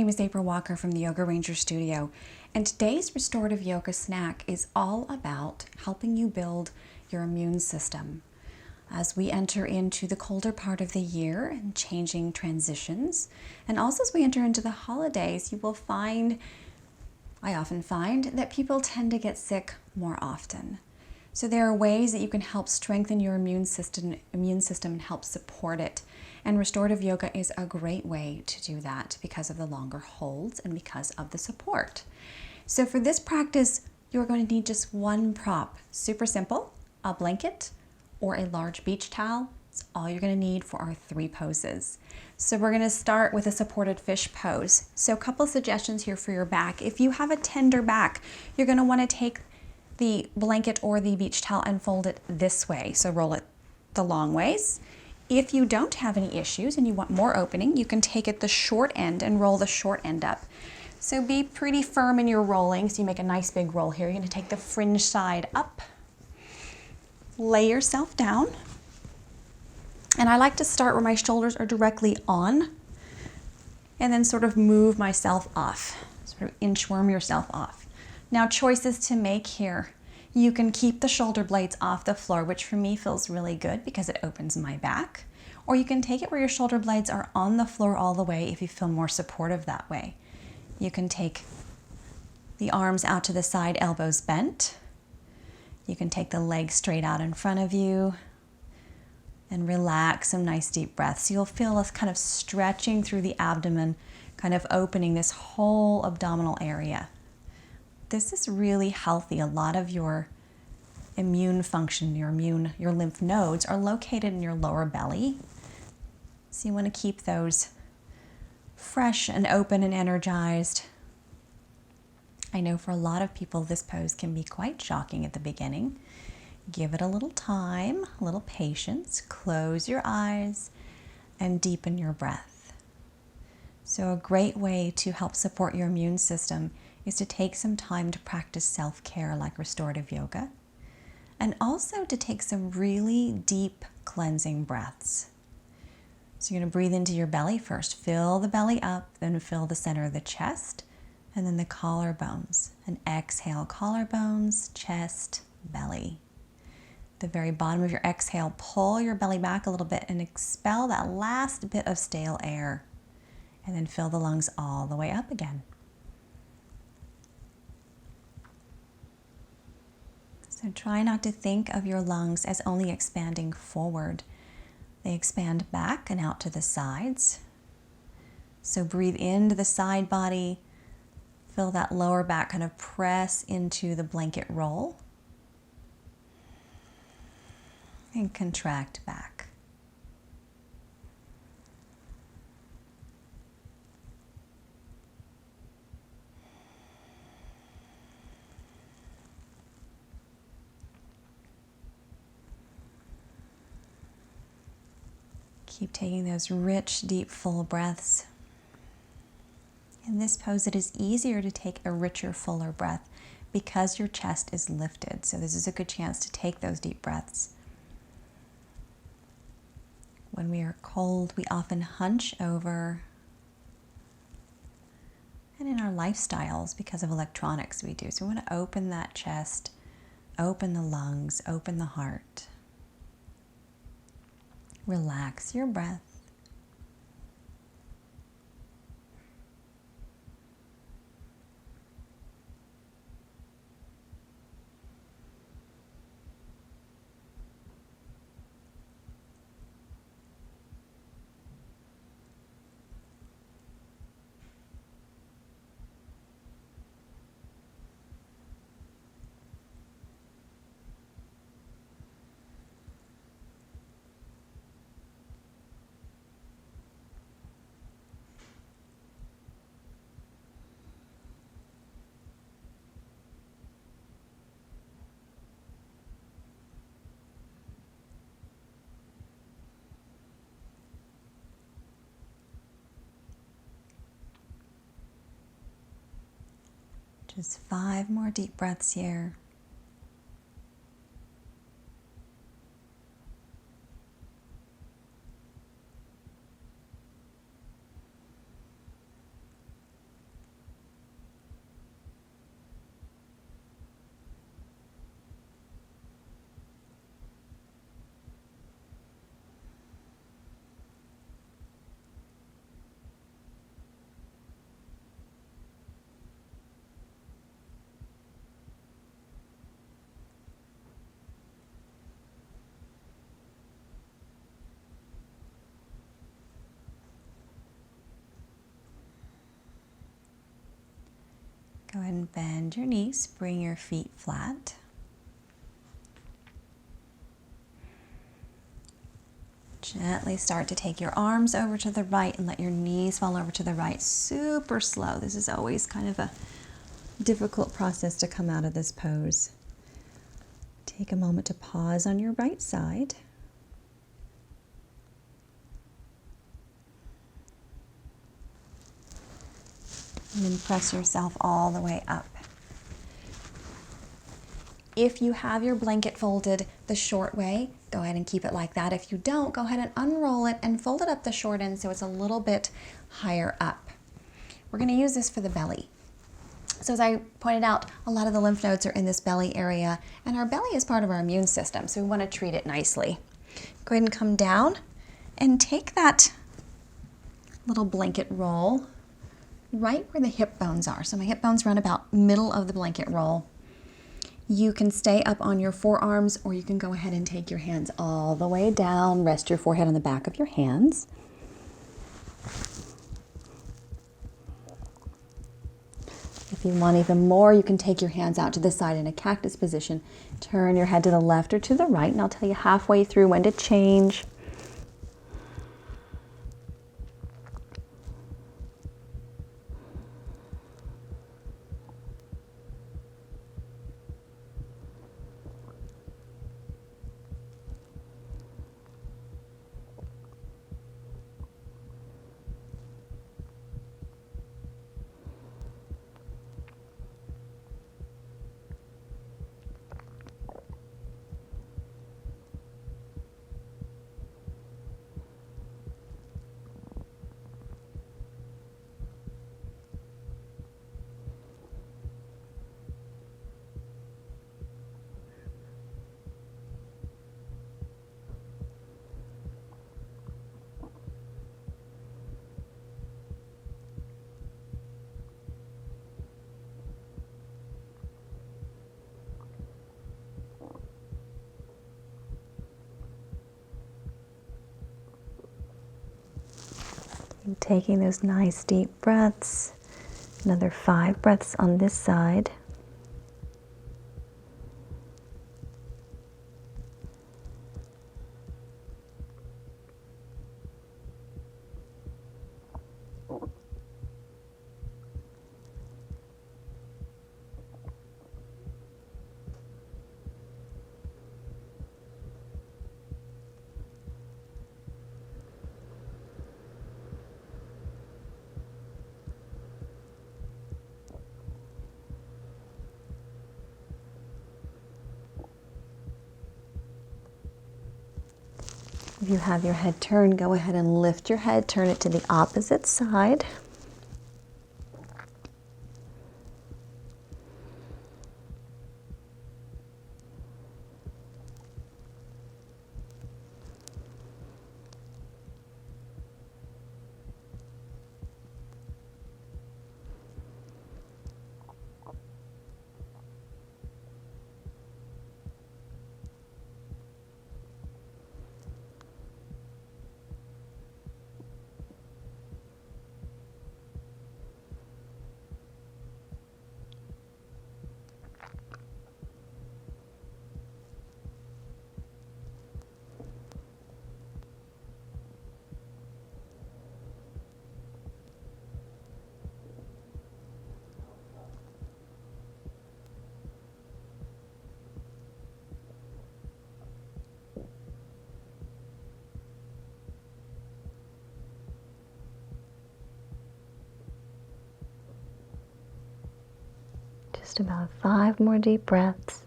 name is Aprille Walker from the Yoga Ranger Studio, and today's Restorative Yoga Snack is all about helping you build your immune system. As we enter into the colder part of the year and changing transitions, and also as we enter into the holidays, you will find, I often find, that people tend to get sick more often. So there are ways that you can help strengthen your immune system and help support it. And restorative yoga is a great way to do that because of the longer holds and because of the support. So for this practice, you're going to need just one prop. Super simple, a blanket or a large beach towel. It's all you're going to need for our 3 poses. So we're going to start with a supported fish pose. So a couple suggestions here for your back. If you have a tender back, you're going to want to take the blanket or the beach towel and fold it this way. So roll it the long ways. If you don't have any issues and you want more opening, you can take it the short end and roll the short end up. So be pretty firm in your rolling so you make a nice big roll here. You're going to take the fringe side up, lay yourself down, and I like to start where my shoulders are directly on and then sort of move myself off, sort of inchworm yourself off. Now, choices to make here. You can keep the shoulder blades off the floor, which for me feels really good because it opens my back. Or you can take it where your shoulder blades are on the floor all the way if you feel more supportive that way. You can take the arms out to the side, elbows bent. You can take the legs straight out in front of you and relax some nice deep breaths. You'll feel us kind of stretching through the abdomen, kind of opening this whole abdominal area. This is really healthy. A lot of your immune function, your lymph nodes are located in your lower belly. So you want to keep those fresh and open and energized. I know for a lot of people this pose can be quite shocking at the beginning. Give it a little time, a little patience. Close your eyes and deepen your breath. So a great way to help support your immune system is to take some time to practice self-care like restorative yoga, and also to take some really deep cleansing breaths. So you're going to breathe into your belly first. Fill the belly up, then fill the center of the chest, and then the collarbones. And exhale, collarbones, chest, belly. The very bottom of your exhale, pull your belly back a little bit and expel that last bit of stale air. And then fill the lungs all the way up again. So try not to think of your lungs as only expanding forward. They expand back and out to the sides. So breathe into the side body. Feel that lower back kind of press into the blanket roll. And contract back. Keep taking those rich, deep, full breaths. In this pose, it is easier to take a richer, fuller breath because your chest is lifted. So this is a good chance to take those deep breaths. When we are cold, we often hunch over. And in our lifestyles, because of electronics, we do. So we want to open that chest, open the lungs, open the heart. Relax your breath. Just 5 more deep breaths here. and bend your knees. Bring your feet flat. Gently start to take your arms over to the right and let your knees fall over to the right. Super slow. This is always kind of a difficult process to come out of this pose. Take a moment to pause on your right side. And then press yourself all the way up. If you have your blanket folded the short way, go ahead and keep it like that. If you don't, go ahead and unroll it and fold it up the short end so it's a little bit higher up. We're going to use this for the belly. So as I pointed out, a lot of the lymph nodes are in this belly area, and our belly is part of our immune system, so we want to treat it nicely. Go ahead and come down and take that little blanket roll right where the hip bones are. So my hip bones run about middle of the blanket roll. You can stay up on your forearms, or you can go ahead and take your hands all the way down. Rest your forehead on the back of your hands. If you want even more, you can take your hands out to the side in a cactus position. Turn your head to the left or to the right, and I'll tell you halfway through when to change. And taking those nice deep breaths. Another 5 breaths on this side. If you have your head turned, go ahead and lift your head, turn it to the opposite side. Just about 5 more deep breaths.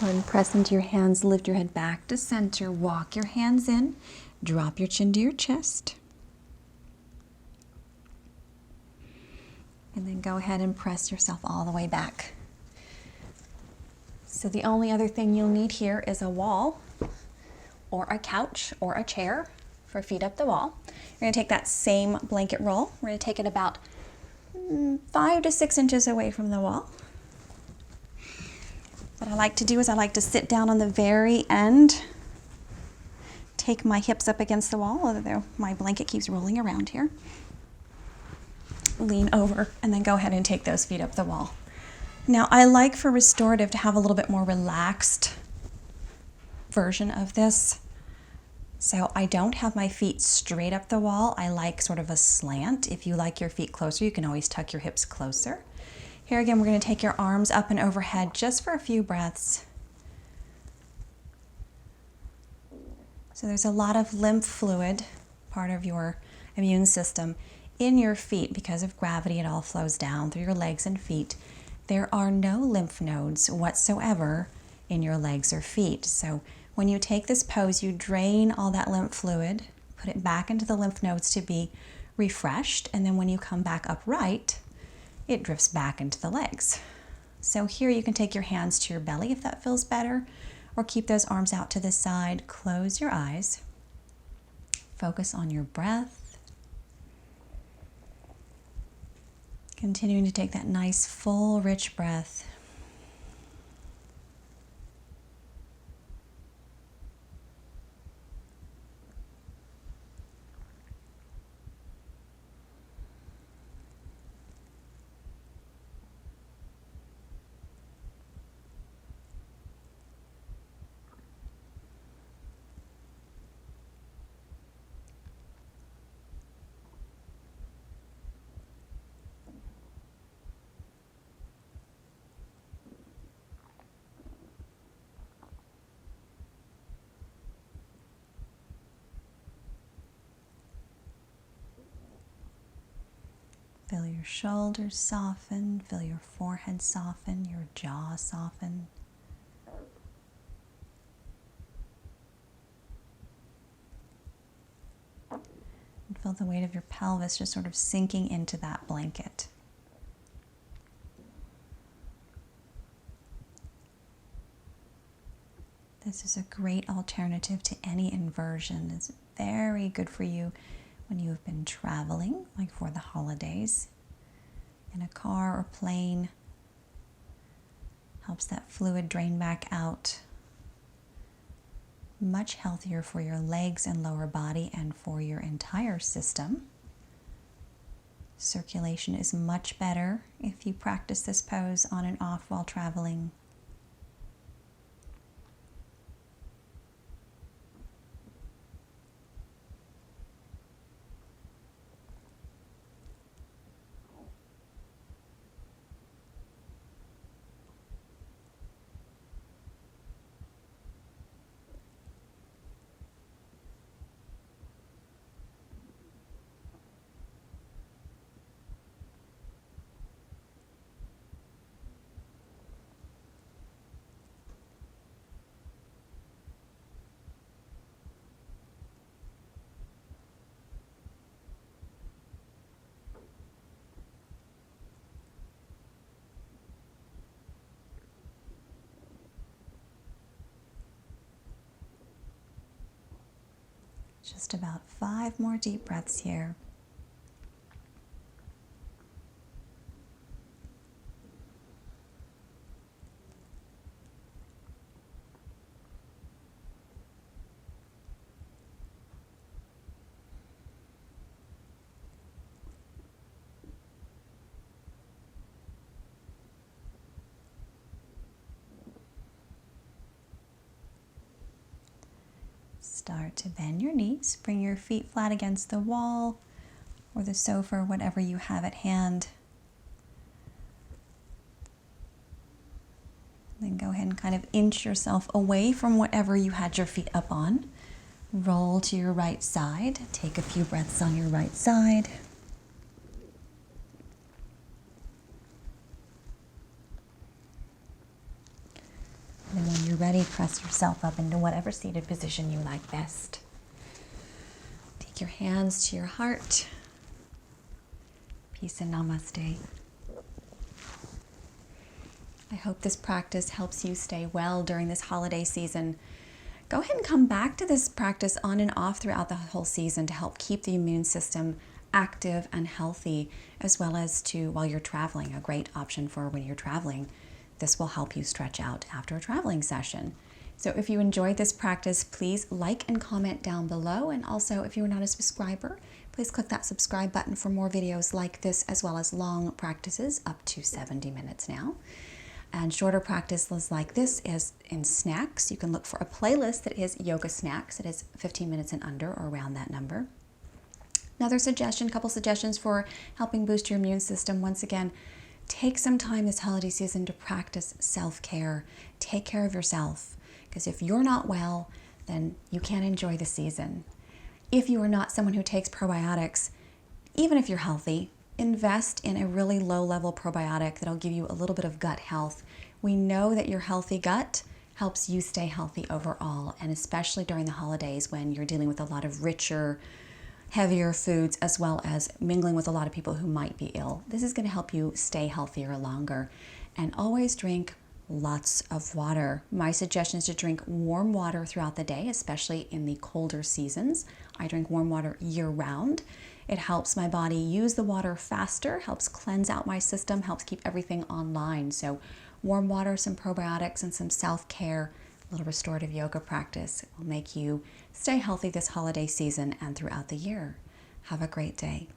Go ahead and press into your hands, lift your head back to center, walk your hands in, drop your chin to your chest. go ahead and press yourself all the way back. So the only other thing you'll need here is a wall or a couch or a chair for feet up the wall. You're going to take that same blanket roll. We're going to take it about 5 to 6 inches away from the wall. What I like to do is I like to sit down on the very end, take my hips up against the wall, although my blanket keeps rolling around here. Lean over and then go ahead and take those feet up the wall. Now I like for restorative to have a little bit more relaxed version of this. So I don't have my feet straight up the wall. I like sort of a slant. If you like your feet closer, you can always tuck your hips closer. Here again, we're going to take your arms up and overhead just for a few breaths. So there's a lot of lymph fluid, part of your immune system, in your feet. Because of gravity, it all flows down through your legs and feet. There are no lymph nodes whatsoever in your legs or feet. So when you take this pose, you drain all that lymph fluid, put it back into the lymph nodes to be refreshed, and then when you come back upright, it drifts back into the legs. So here you can take your hands to your belly if that feels better, or keep those arms out to the side. Close your eyes. Focus on your breath. Continuing to take that nice, full, rich breath. Feel your shoulders soften, feel your forehead soften, your jaw soften. And feel the weight of your pelvis just sort of sinking into that blanket. This is a great alternative to any inversion. It's very good for you when you've been traveling, like for the holidays, in a car or plane. Helps that fluid drain back out. Much healthier for your legs and lower body and for your entire system. Circulation is much better if you practice this pose on and off while traveling. Just about 5 more deep breaths here. Start to bend your knees. Bring your feet flat against the wall or the sofa, or whatever you have at hand. Then go ahead and kind of inch yourself away from whatever you had your feet up on. Roll to your right side. Take a few breaths on your right side. And when you're ready, press yourself up into whatever seated position you like best. Take your hands to your heart. Peace and namaste. I hope this practice helps you stay well during this holiday season. Go ahead and come back to this practice on and off throughout the whole season to help keep the immune system active and healthy, as well as to while you're traveling, a great option for when you're traveling. This will help you stretch out after a traveling session. So if you enjoyed this practice, please like and comment down below. And also, if you are not a subscriber, please click that subscribe button for more videos like this, as well as long practices up to 70 minutes now. And shorter practices like this is in snacks. You can look for a playlist that is yoga snacks. It is 15 minutes and under, or around that number. Another suggestion, couple suggestions for helping boost your immune system. Once again, take some time this holiday season to practice self-care. Take care of yourself, because if you're not well, then you can't enjoy the season. If you are not someone who takes probiotics, even if you're healthy, invest in a really low-level probiotic that'll give you a little bit of gut health. We know that your healthy gut helps you stay healthy overall, and especially during the holidays when you're dealing with a lot of richer, heavier foods, as well as mingling with a lot of people who might be ill. This is going to help you stay healthier longer. And always drink lots of water. My suggestion is to drink warm water throughout the day, especially in the colder seasons. I drink warm water year-round. It helps my body use the water faster, helps cleanse out my system, helps keep everything online. So warm water, some probiotics, and some self-care, a little restorative yoga practice will make you stay healthy this holiday season and throughout the year. Have a great day.